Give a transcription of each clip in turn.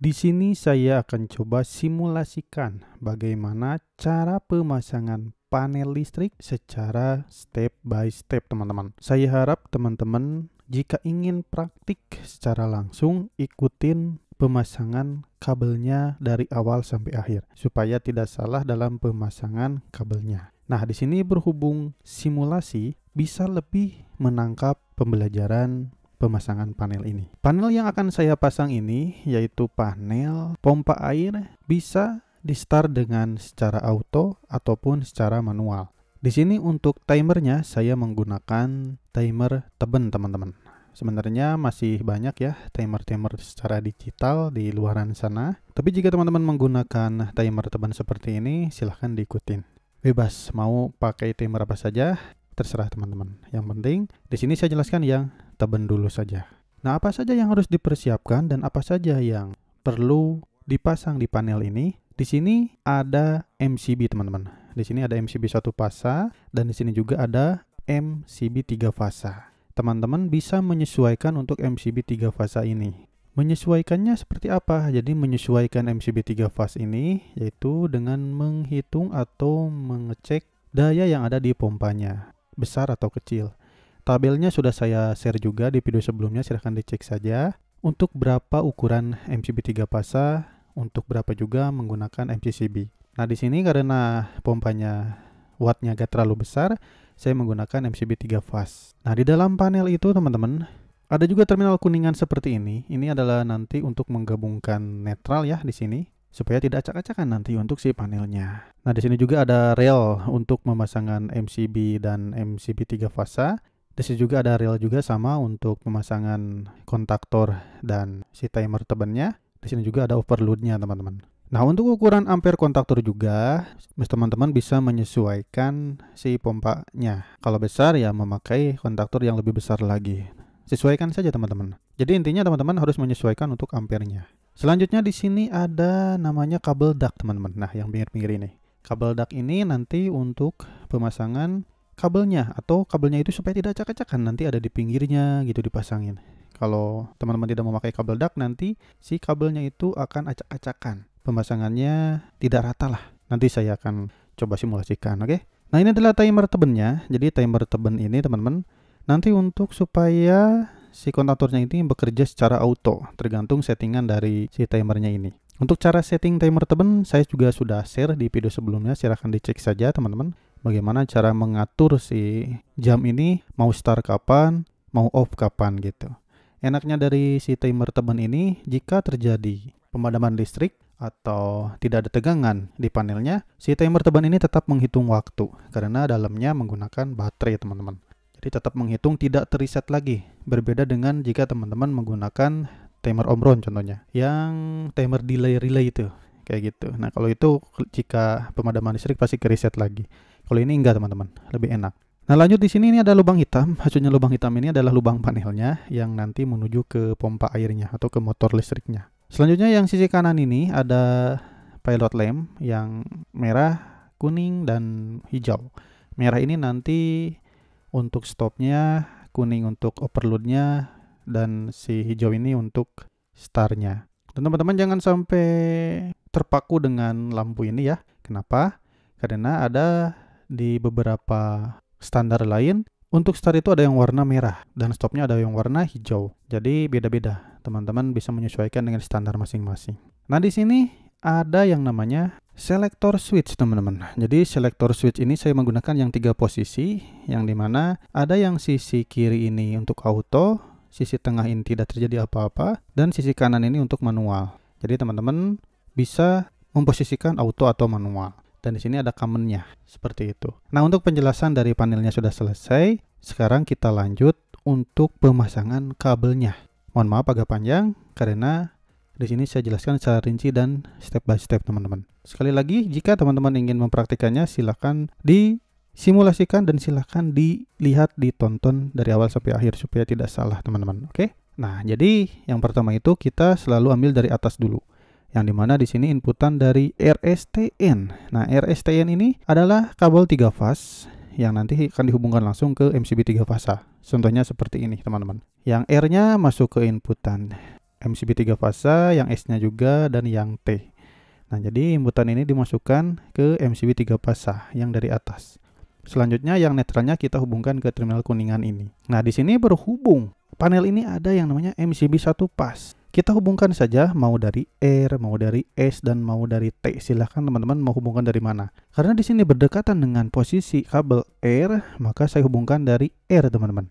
Di sini saya akan coba simulasikan bagaimana cara pemasangan panel listrik secara step by step, teman-teman. Saya harap teman-teman jika ingin praktik secara langsung ikutin pemasangan kabelnya dari awal sampai akhir supaya tidak salah dalam pemasangan kabelnya. Nah, di sini berhubung simulasi bisa lebih menangkap pembelajaran pemasangan panel ini. Panel yang akan saya pasang ini yaitu panel pompa air, bisa di start dengan secara auto ataupun secara manual. Di sini untuk timernya saya menggunakan timer Teben, teman-teman. Sebenarnya masih banyak ya timer-timer secara digital di luaran sana. Tapi jika teman-teman menggunakan timer Teben seperti ini, silahkan diikutin. Bebas mau pakai timer apa saja, terserah teman-teman. Yang penting di sini saya jelaskan yang Teben dulu saja. Nah, apa saja yang harus dipersiapkan dan apa saja yang perlu dipasang di panel ini? Di sini ada MCB, teman-teman. Di sini ada MCB 1 fasa dan di sini juga ada MCB 3 fasa. Teman-teman bisa menyesuaikan untuk MCB 3 fasa ini. Menyesuaikannya seperti apa? Jadi menyesuaikan MCB 3 fasa ini yaitu dengan menghitung atau mengecek daya yang ada di pompanya, besar atau kecil. Tabelnya sudah saya share juga di video sebelumnya, silahkan dicek saja. Untuk berapa ukuran MCB 3 fasa, untuk berapa juga menggunakan MCCB. Nah, di sini karena pompanya wattnya gak terlalu besar, saya menggunakan MCB 3 fasa. Nah, di dalam panel itu teman-teman, ada juga terminal kuningan seperti ini. Ini adalah nanti untuk menggabungkan netral ya di sini, supaya tidak acak-acakan nanti untuk si panelnya. Nah, di sini juga ada rel untuk pemasangan MCB dan MCB 3 fasa. Di sini juga ada rel juga sama untuk pemasangan kontaktor dan si timer Tebennya. Di sini juga ada overloadnya, teman-teman. Nah, untuk ukuran ampere kontaktor juga, teman-teman bisa menyesuaikan si pompanya. Kalau besar ya memakai kontaktor yang lebih besar lagi. Sesuaikan saja, teman-teman. Jadi intinya teman-teman harus menyesuaikan untuk ampernya. Selanjutnya di sini ada namanya kabel duct, teman-teman. Nah, yang pinggir-pinggir ini. Kabel duct ini nanti untuk pemasangan kabelnya, atau kabelnya itu supaya tidak acak-acakan, nanti ada di pinggirnya gitu dipasangin. Kalau teman-teman tidak memakai kabel duct, nanti si kabelnya itu akan acak-acakan. Pemasangannya tidak rata lah. Nanti saya akan coba simulasikan, oke? Nah, ini adalah timer Tebennya. Jadi timer Teben ini teman-teman nanti untuk supaya si kontaktornya ini bekerja secara auto, tergantung settingan dari si timernya ini. Untuk cara setting timer Teben saya juga sudah share di video sebelumnya, silahkan dicek saja teman-teman. Bagaimana cara mengatur si jam ini mau start kapan, mau off kapan gitu. Enaknya dari si timer Teben ini, jika terjadi pemadaman listrik atau tidak ada tegangan di panelnya, si timer Teben ini tetap menghitung waktu karena dalamnya menggunakan baterai, teman-teman. Jadi tetap menghitung, tidak teriset lagi. Berbeda dengan jika teman-teman menggunakan timer Omron contohnya, yang timer delay-relay itu kayak gitu. Nah, kalau itu jika pemadaman listrik pasti ke reset lagi. Kalau ini enggak, teman-teman, lebih enak. Nah, lanjut di sini ini ada lubang hitam. Maksudnya lubang hitam ini adalah lubang panelnya yang nanti menuju ke pompa airnya atau ke motor listriknya. Selanjutnya yang sisi kanan ini ada pilot lamp yang merah, kuning, dan hijau. Merah ini nanti untuk stopnya, kuning untuk overloadnya, dan si hijau ini untuk startnya. Dan teman-teman jangan sampai terpaku dengan lampu ini ya. Kenapa? Karena ada di beberapa standar lain untuk start itu ada yang warna merah dan stopnya ada yang warna hijau. Jadi beda-beda. Teman-teman bisa menyesuaikan dengan standar masing-masing. Nah, di sini ada yang namanya selector switch, teman-teman. Jadi selector switch ini saya menggunakan yang 3 posisi, yang dimana ada yang sisi kiri ini untuk auto, sisi tengah ini tidak terjadi apa-apa, dan sisi kanan ini untuk manual. Jadi teman-teman bisa memposisikan auto atau manual. Dan di sini ada commonnya, seperti itu. Nah, untuk penjelasan dari panelnya sudah selesai. Sekarang kita lanjut untuk pemasangan kabelnya. Mohon maaf agak panjang karena di sini saya jelaskan secara rinci dan step by step, teman-teman. Sekali lagi, jika teman-teman ingin mempraktikannya, silakan disimulasikan dan silakan dilihat, ditonton dari awal sampai akhir supaya tidak salah, teman-teman. Oke? Nah, jadi yang pertama itu kita selalu ambil dari atas dulu. Yang dimana di sini inputan dari RSTN. Nah, RSTN ini adalah kabel 3 fase yang nanti akan dihubungkan langsung ke MCB 3 fasa. Contohnya seperti ini, teman-teman. Yang R-nya masuk ke inputan MCB 3 fasa, yang S-nya juga, dan yang T. Nah, jadi inputan ini dimasukkan ke MCB 3 fasa yang dari atas. Selanjutnya yang netralnya kita hubungkan ke terminal kuningan ini. Nah, di sini berhubung panel ini ada yang namanya MCB 1 pas. Kita hubungkan saja mau dari R, mau dari S, dan mau dari T. Silahkan teman-teman mau hubungkan dari mana. Karena di sini berdekatan dengan posisi kabel R, maka saya hubungkan dari R, teman-teman.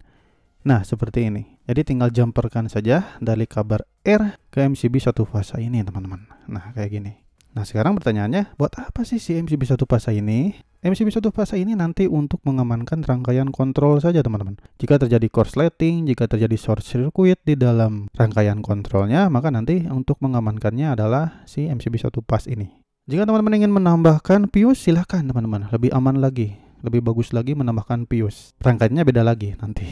Nah, seperti ini. Jadi tinggal jumperkan saja dari kabel R ke MCB 1 fasa ini, teman-teman. Nah, kayak gini. Nah, sekarang pertanyaannya, buat apa sih si MCB 1 fasa ini? MCB 1 fasa ini nanti untuk mengamankan rangkaian kontrol saja, teman-teman. Jika terjadi korsleting, jika terjadi short circuit di dalam rangkaian kontrolnya, maka nanti untuk mengamankannya adalah si MCB 1 pas ini. Jika teman-teman ingin menambahkan fuse, silahkan teman-teman. Lebih aman lagi, lebih bagus lagi menambahkan fuse. Rangkaiannya beda lagi nanti.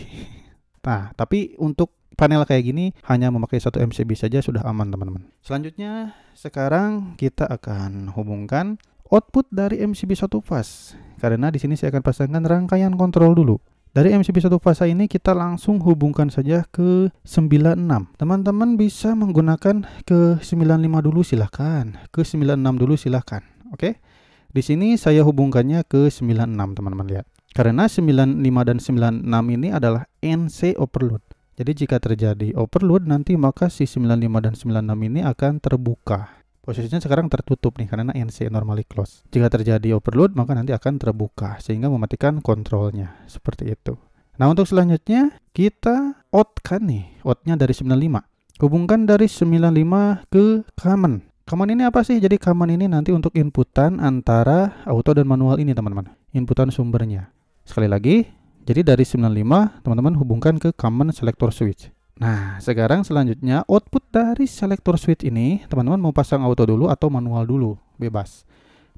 Nah, tapi untuk panel kayak gini hanya memakai satu MCB saja sudah aman, teman-teman. Selanjutnya, sekarang kita akan hubungkan output dari MCB 1 fase. Karena di sini saya akan pasangkan rangkaian kontrol dulu. Dari MCB 1 fase ini kita langsung hubungkan saja ke 96. Teman-teman bisa menggunakan ke 95 dulu silahkan. Ke 96 dulu silahkan. Oke. Di sini saya hubungkannya ke 96, teman-teman lihat. Karena 95 dan 96 ini adalah NC overload. Jadi jika terjadi overload nanti maka si 95 dan 96 ini akan terbuka. Posisinya sekarang tertutup nih karena NC normally close. Jika terjadi overload maka nanti akan terbuka sehingga mematikan kontrolnya. Seperti itu. Nah, untuk selanjutnya kita out-kan nih. Out-nya dari 95. Hubungkan dari 95 ke common. Common ini apa sih? Jadi common ini nanti untuk inputan antara auto dan manual ini, teman-teman. Inputan sumbernya. Sekali lagi, jadi dari 95 teman-teman hubungkan ke common selector switch. Nah, sekarang selanjutnya output dari selector switch ini teman-teman mau pasang auto dulu atau manual dulu, bebas.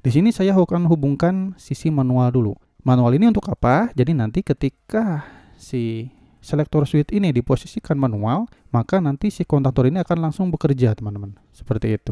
Di sini saya akan hubungkan sisi manual dulu. Manual ini untuk apa? Jadi nanti ketika si selector switch ini diposisikan manual, maka nanti si kontaktor ini akan langsung bekerja, teman-teman. Seperti itu.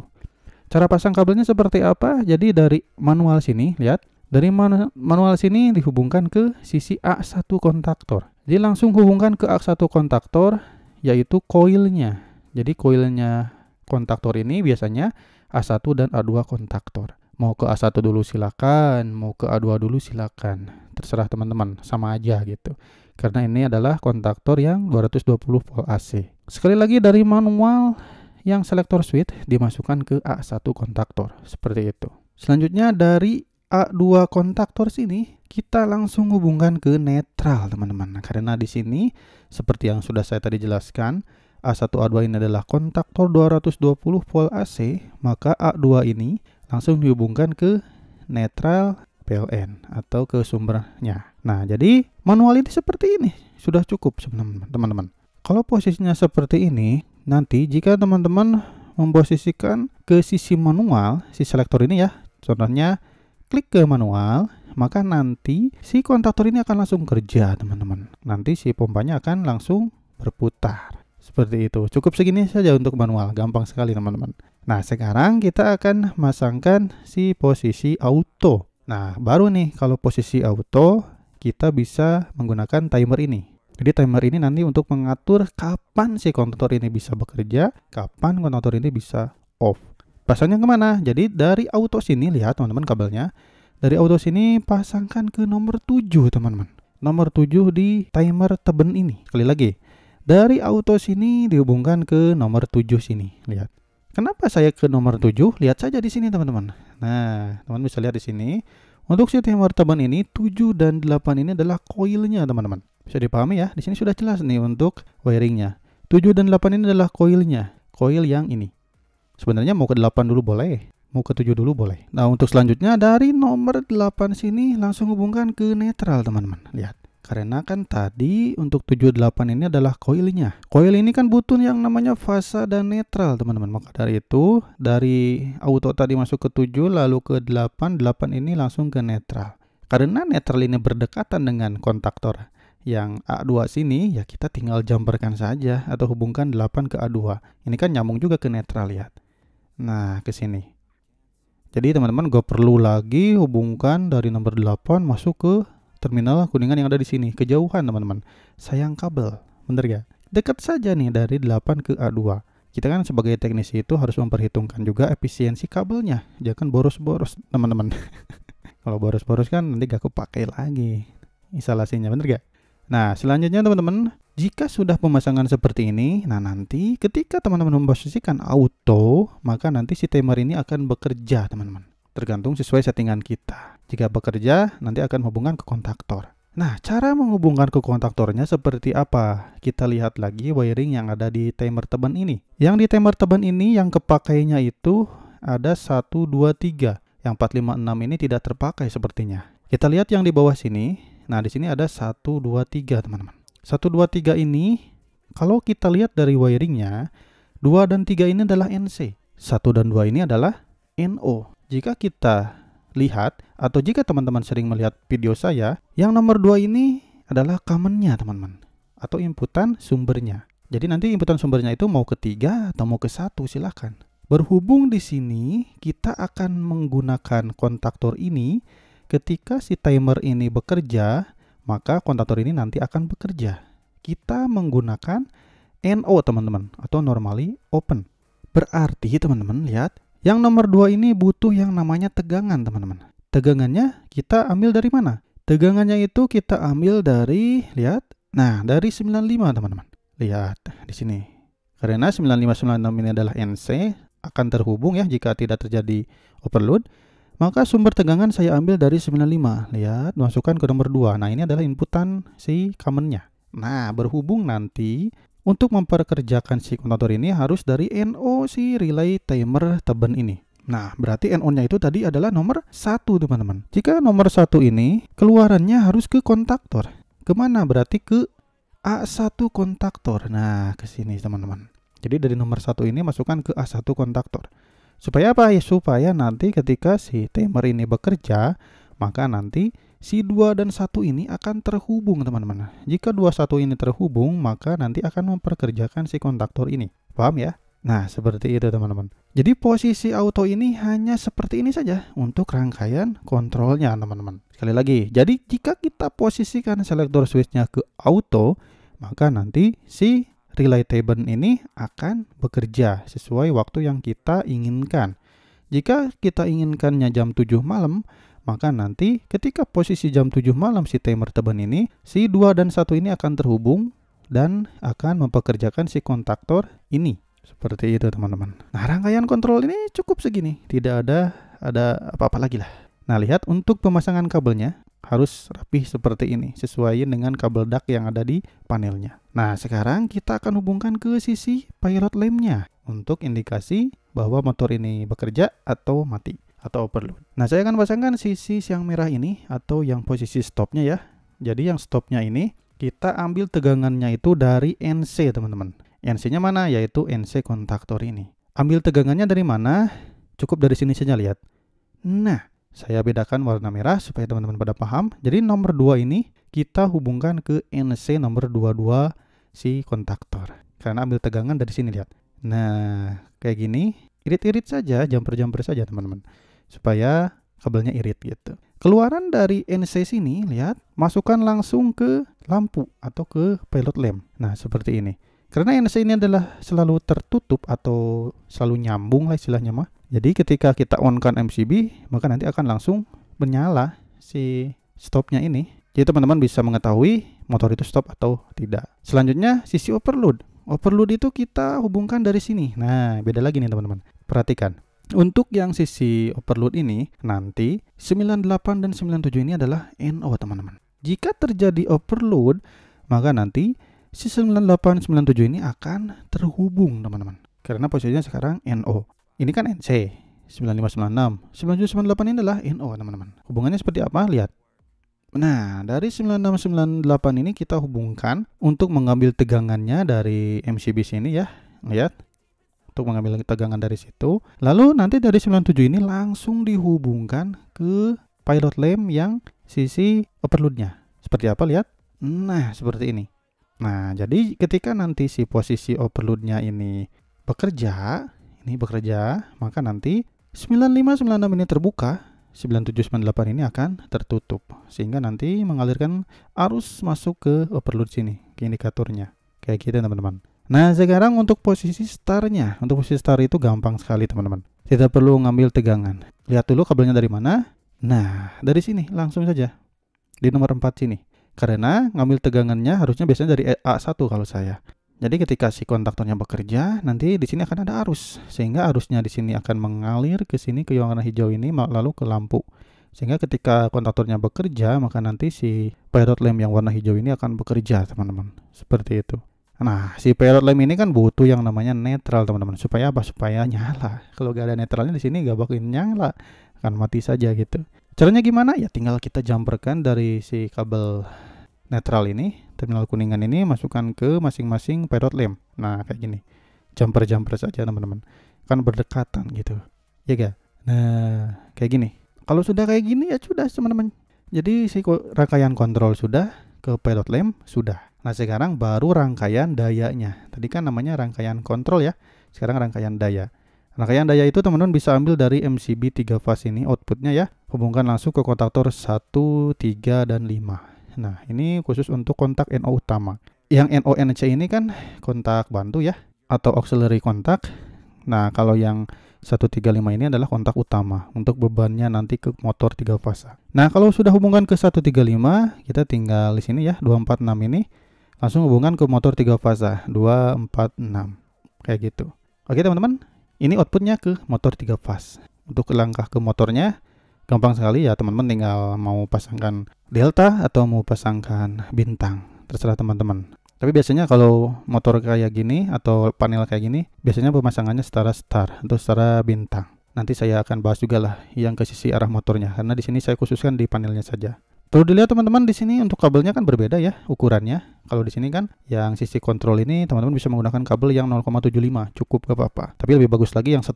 Cara pasang kabelnya seperti apa? Jadi dari manual sini, lihat. Dari manual sini dihubungkan ke sisi A1 kontaktor. Jadi langsung hubungkan ke A1 kontaktor, yaitu koilnya. Jadi koilnya kontaktor ini biasanya A1 dan A2 kontaktor. Mau ke A1 dulu silakan, mau ke A2 dulu silakan. Terserah teman-teman, sama aja gitu. Karena ini adalah kontaktor yang 220 volt AC. Sekali lagi dari manual yang selector switch dimasukkan ke A1 kontaktor. Seperti itu. Selanjutnya dari A2 kontaktor sini kita langsung hubungkan ke netral, teman-teman. Karena di sini seperti yang sudah saya tadi jelaskan, A1 A2 ini adalah kontaktor 220 volt AC, maka A2 ini langsung dihubungkan ke netral PLN atau ke sumbernya. Nah, jadi manual ini seperti ini sudah cukup sebenarnya, teman-teman. Kalau posisinya seperti ini, nanti jika teman-teman memposisikan ke sisi manual, si selektor ini ya, contohnya klik ke manual, maka nanti si kontaktor ini akan langsung kerja, teman-teman. Nanti si pompanya akan langsung berputar. Seperti itu. Cukup segini saja untuk manual. Gampang sekali, teman-teman. Nah, sekarang kita akan masangkan si posisi auto. Nah, baru nih kalau posisi auto, kita bisa menggunakan timer ini. Jadi timer ini nanti untuk mengatur kapan si kontaktor ini bisa bekerja, kapan kontaktor ini bisa off. Pasangnya kemana? Jadi dari auto sini, lihat teman-teman kabelnya. Dari auto sini pasangkan ke nomor 7, teman-teman. Nomor 7 di timer teben ini. Sekali lagi. Dari auto sini dihubungkan ke nomor 7 sini. Lihat. Kenapa saya ke nomor 7? Lihat saja di sini, teman-teman. Nah, teman-teman bisa lihat di sini. Untuk si timer teben ini, 7 dan 8 ini adalah koilnya, teman-teman. Bisa dipahami ya? Di sini sudah jelas nih untuk wiringnya. 7 dan 8 ini adalah koilnya. Koil yang ini. Sebenarnya mau ke 8 dulu boleh, mau ke 7 dulu boleh. Nah, untuk selanjutnya dari nomor 8 sini langsung hubungkan ke netral, teman-teman. Lihat. Karena kan tadi untuk 7 8 ini adalah koilnya. Koil ini kan butuh yang namanya fasa dan netral, teman-teman. Maka dari itu, dari auto tadi masuk ke 7 lalu ke 8, 8 ini langsung ke netral. Karena netral ini berdekatan dengan kontaktor yang A2 sini, ya kita tinggal jumperkan saja atau hubungkan 8 ke A2. Ini kan nyambung juga ke netral, lihat. Nah, ke sini. Jadi teman-teman gak perlu lagi hubungkan dari nomor 8 masuk ke terminal kuningan yang ada di sini. Kejauhan, teman-teman. Sayang kabel. Bener gak? Dekat saja nih dari 8 ke A2. Kita kan sebagai teknisi itu harus memperhitungkan juga efisiensi kabelnya. Jangan boros-boros, teman-teman. Kalau boros-boros kan nanti gak kepake lagi instalasinya, bener gak? Nah, selanjutnya teman-teman, jika sudah pemasangan seperti ini, nah nanti ketika teman-teman memposisikan auto, maka nanti si timer ini akan bekerja, teman-teman. Tergantung sesuai settingan kita. Jika bekerja, nanti akan hubungkan ke kontaktor. Nah, cara menghubungkan ke kontaktornya seperti apa? Kita lihat lagi wiring yang ada di timer teban ini. Yang di timer teban ini yang kepakainya itu ada 1, 2, 3. Yang 4, 5, 6 ini tidak terpakai sepertinya. Kita lihat yang di bawah sini. Nah, di sini ada 1, 2, 3, teman-teman. 1, 2, 3 ini, kalau kita lihat dari wiringnya, 2 dan 3 ini adalah NC. 1 dan 2 ini adalah NO. Jika kita lihat, atau jika teman-teman sering melihat video saya, yang nomor 2 ini adalah commonnya, teman-teman. Atau inputan sumbernya. Jadi nanti inputan sumbernya itu mau ke 3 atau mau ke 1, silahkan. Berhubung di sini, kita akan menggunakan kontaktor ini. Ketika si timer ini bekerja, maka kontaktor ini nanti akan bekerja. Kita menggunakan NO, teman-teman, atau normally open. Berarti teman-teman lihat, yang nomor 2 ini butuh yang namanya tegangan, teman-teman. Tegangannya kita ambil dari mana? Tegangannya itu kita ambil dari, lihat, nah dari 95, teman-teman. Lihat di sini. Karena 9596 ini adalah NC, akan terhubung ya jika tidak terjadi overload. Maka sumber tegangan saya ambil dari 95. Lihat, masukkan ke nomor 2. Nah, ini adalah inputan si commonnya. Nah, berhubung nanti untuk memperkerjakan si kontaktor ini harus dari NO si relay timer teban ini. Nah, berarti NO-nya itu tadi adalah nomor 1, teman-teman. Jika nomor 1 ini keluarannya harus ke kontaktor. Kemana? Berarti ke A1 kontaktor. Nah, ke sini, teman-teman. Jadi dari nomor 1 ini masukkan ke A1 kontaktor. Supaya apa ya? Supaya nanti ketika si timer ini bekerja, maka nanti si 2 dan 1 ini akan terhubung, teman-teman. Jika 2, 1 ini terhubung, maka nanti akan memperkerjakan si kontaktor ini. Paham ya? Nah, seperti itu, teman-teman. Jadi posisi auto ini hanya seperti ini saja untuk rangkaian kontrolnya, teman-teman. Sekali lagi, jadi jika kita posisikan selektor switchnya ke auto, maka nanti si relay teban ini akan bekerja sesuai waktu yang kita inginkan. Jika kita inginkannya jam 7 malam, maka nanti ketika posisi jam 7 malam si timer teban ini, si 2 dan 1 ini akan terhubung dan akan mempekerjakan si kontaktor ini. Seperti itu, teman-teman. Nah, rangkaian kontrol ini cukup segini. Tidak ada apa-apa lagi lah. Nah, lihat untuk pemasangan kabelnya harus rapi seperti ini, sesuai dengan kabel DAC yang ada di panelnya. Nah, sekarang kita akan hubungkan ke sisi pilot lampnya untuk indikasi bahwa motor ini bekerja atau mati atau overload. Nah, saya akan pasangkan sisi yang merah ini atau yang posisi stopnya ya. Jadi yang stopnya ini kita ambil tegangannya itu dari NC, teman-teman. NC-nya mana? Yaitu NC kontaktor ini. Ambil tegangannya dari mana? Cukup dari sini saja, lihat. Nah, saya bedakan warna merah supaya teman-teman pada paham. Jadi nomor 2 ini kita hubungkan ke NC nomor 22 si kontaktor. Karena ambil tegangan dari sini, lihat. Nah, kayak gini, irit-irit saja, jumper-jumper saja, teman-teman. Supaya kabelnya irit gitu. Keluaran dari NC sini, lihat, masukkan langsung ke lampu atau ke pilot lamp. Nah, seperti ini. Karena NC ini adalah selalu tertutup atau selalu nyambung lah istilahnya mah. Jadi ketika kita on-kan MCB, maka nanti akan langsung menyala si stopnya ini. Jadi teman-teman bisa mengetahui motor itu stop atau tidak. Selanjutnya sisi overload. Overload itu kita hubungkan dari sini. Nah, beda lagi nih, teman-teman. Perhatikan. Untuk yang sisi overload ini, nanti 98 dan 97 ini adalah NO, teman-teman. Jika terjadi overload, maka nanti si 98 97 ini akan terhubung, teman-teman. Karena posisinya sekarang NO. Ini kan NC 9596. 9798 ini adalah NO, teman-teman. Hubungannya seperti apa? Lihat. Nah, dari 9698 ini kita hubungkan untuk mengambil tegangannya dari MCB sini ya. Lihat. Untuk mengambil tegangan dari situ. Lalu nanti dari 97 ini langsung dihubungkan ke pilot lamp yang sisi overloadnya. Seperti apa? Lihat. Nah, seperti ini. Nah, jadi ketika nanti si posisi overloadnya ini bekerja, maka nanti 9596 ini terbuka, 9798 ini akan tertutup. Sehingga nanti mengalirkan arus masuk ke overload sini, ke indikatornya. Kayak gitu, teman-teman. Nah, sekarang untuk posisi startnya. Untuk posisi start itu gampang sekali teman-teman. Tidak perlu ngambil tegangan. Lihat dulu kabelnya dari mana. Nah, dari sini langsung saja. Di nomor 4 sini. Karena ngambil tegangannya harusnya biasanya dari A1 kalau saya. Jadi ketika si kontaktornya bekerja, nanti di sini akan ada arus. Sehingga arusnya di sini akan mengalir ke sini ke yang warna hijau ini lalu ke lampu. Sehingga ketika kontaktornya bekerja, maka nanti si pilot lamp yang warna hijau ini akan bekerja, teman-teman. Seperti itu. Nah, si pilot lamp ini kan butuh yang namanya netral, teman-teman. Supaya apa? Supaya nyala. Kalau gak ada netralnya di sini gak bakalan nyala, akan mati saja gitu. Caranya gimana? Ya tinggal kita jumperkan dari si kabel netral ini, terminal kuningan ini, masukkan ke masing-masing pilot lamp. Nah, kayak gini. Jumper saja, teman-teman. Kan berdekatan gitu. Ya gak? Nah, kayak gini. Kalau sudah kayak gini ya sudah, teman-teman. Jadi si rangkaian kontrol sudah, ke pilot lamp sudah. Nah, sekarang baru rangkaian dayanya. Tadi kan namanya rangkaian kontrol ya. Sekarang rangkaian daya. Rangkaian daya itu teman-teman bisa ambil dari MCB 3 fase ini outputnya ya. Hubungkan langsung ke kontaktor 1, 3, dan 5. Nah, ini khusus untuk kontak NO utama. Yang NONC ini kan kontak bantu ya, atau auxiliary kontak. Nah, kalau yang 135 ini adalah kontak utama untuk bebannya nanti ke motor 3 fase. Nah, kalau sudah hubungkan ke 135, kita tinggal di sini ya, 246 ini. Langsung hubungan ke motor 3 fase 246 kayak gitu. Oke teman-teman, ini outputnya ke motor 3 fase. Untuk langkah ke motornya gampang sekali ya teman-teman, tinggal mau pasangkan delta atau mau pasangkan bintang, terserah teman-teman. Tapi biasanya kalau motor kayak gini atau panel kayak gini, biasanya pemasangannya secara star atau secara bintang. Nanti saya akan bahas juga lah yang ke sisi arah motornya, karena di sini saya khususkan di panelnya saja. Perlu dilihat teman-teman, di sini untuk kabelnya kan berbeda ya ukurannya. Kalau di sini kan yang sisi kontrol ini teman-teman bisa menggunakan kabel yang 0,75 cukup gak apa-apa. Tapi lebih bagus lagi yang 1,5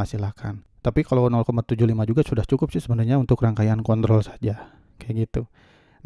silahkan. Tapi kalau 0,75 juga sudah cukup sih sebenarnya untuk rangkaian kontrol saja. Kayak gitu.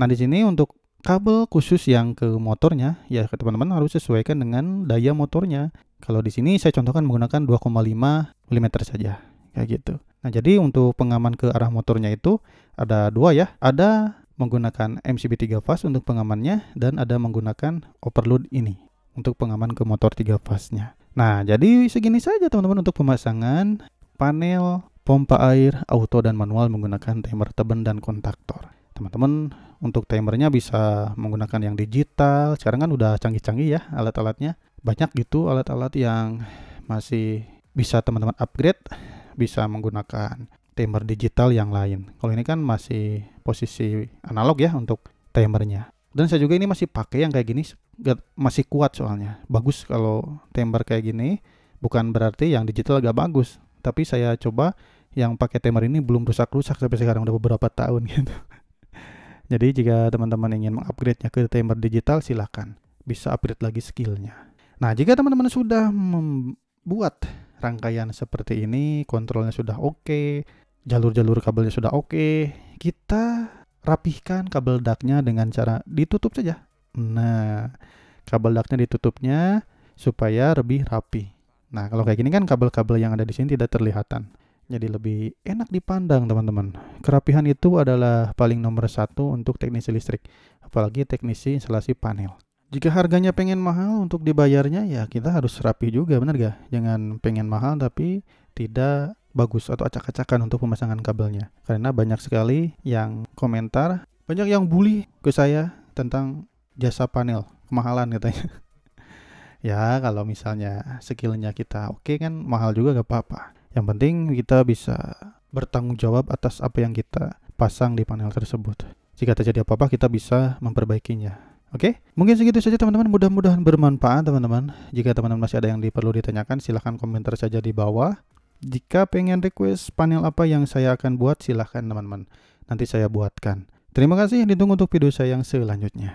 Nah, di sini untuk kabel khusus yang ke motornya ya teman-teman harus sesuaikan dengan daya motornya. Kalau di sini saya contohkan menggunakan 2,5 mm saja. Kayak gitu. Nah, jadi untuk pengaman ke arah motornya itu ada dua ya. Ada menggunakan MCB 3 fase untuk pengamannya, dan ada menggunakan overload ini untuk pengaman ke motor 3 fase-nya. Nah, jadi segini saja teman-teman untuk pemasangan panel pompa air auto dan manual menggunakan timer teban dan kontaktor. Teman-teman untuk timernya bisa menggunakan yang digital. Sekarang kan udah canggih-canggih ya alat-alatnya. Banyak gitu alat-alat yang masih bisa teman-teman upgrade, bisa menggunakan timer digital yang lain. Kalau ini kan masih posisi analog ya untuk timernya. Dan saya juga ini masih pakai yang kayak gini, masih kuat soalnya. Bagus kalau timer kayak gini, bukan berarti yang digital agak bagus. Tapi saya coba yang pakai timer ini belum rusak-rusak sampai sekarang, udah beberapa tahun gitu. Jadi jika teman-teman ingin mengupgrade-nya ke timer digital, silakan. Bisa upgrade lagi skillnya. Nah, jika teman-teman sudah membuat rangkaian seperti ini, kontrolnya sudah oke, jalur-jalur kabelnya sudah oke, kita rapihkan kabel ductnya dengan cara ditutup saja. Nah, kabel ductnya ditutupnya supaya lebih rapi. Nah, kalau kayak gini kan kabel-kabel yang ada di sini tidak terlihatan, jadi lebih enak dipandang teman-teman. Kerapihan itu adalah paling nomor 1 untuk teknisi listrik, apalagi teknisi instalasi panel. Jika harganya pengen mahal untuk dibayarnya, ya kita harus rapi juga, benar gak? Jangan pengen mahal tapi tidak bagus atau acak-acakan untuk pemasangan kabelnya. Karena banyak sekali yang komentar, banyak yang bully ke saya tentang jasa panel, kemahalan katanya. Ya kalau misalnya skillnya kita oke kan, mahal juga gak apa-apa. Yang penting kita bisa bertanggung jawab atas apa yang kita pasang di panel tersebut. Jika terjadi apa-apa kita bisa memperbaikinya. Oke, mungkin segitu saja teman-teman, mudah-mudahan bermanfaat teman-teman. Jika teman-teman masih ada yang perlu ditanyakan, silahkan komentar saja di bawah. Jika pengen request panel apa yang saya akan buat, silahkan teman-teman, nanti saya buatkan. Terima kasih, ditunggu untuk video saya yang selanjutnya.